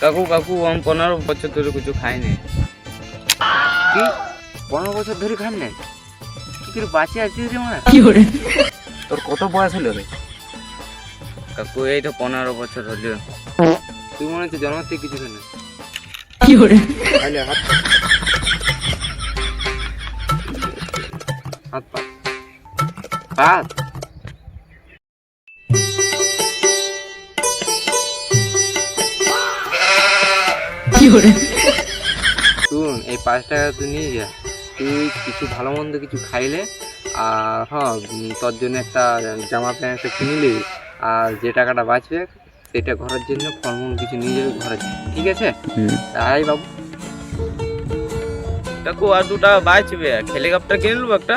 কাকু কাকু আমি 15 বছর ধরে কিছু খাইনি। কি 15 বছর ধরে খান নাই? কি করে বাঁচে আছিস রে মা? তোর কত বয়স হলো রে? কাকু এই তো 15 বছর হলো। তুই মনে হচ্ছে জন্ম থেকে কিছু খান না। তাহলে হাত হাত পা হাত শুন, এই 5 টাকা তুই নিয়ে যা। তুই কিছু ভালো মন্দ কিছু খাইলে আর হ্যাঁ তোর জন্য একটা জামা প্যান্ট একটা কিনে নিবি। আর যে টাকাটা বাঁচবে সেটা ঘরের জন্য ফলমূল কিছু নিয়ে যাবি ঘরের জন্য, ঠিক আছে? তাই বাবু। কাকু আর 2 টাকা বাঁচবে, হেলিকপ্টার কিনে নেবো একটা।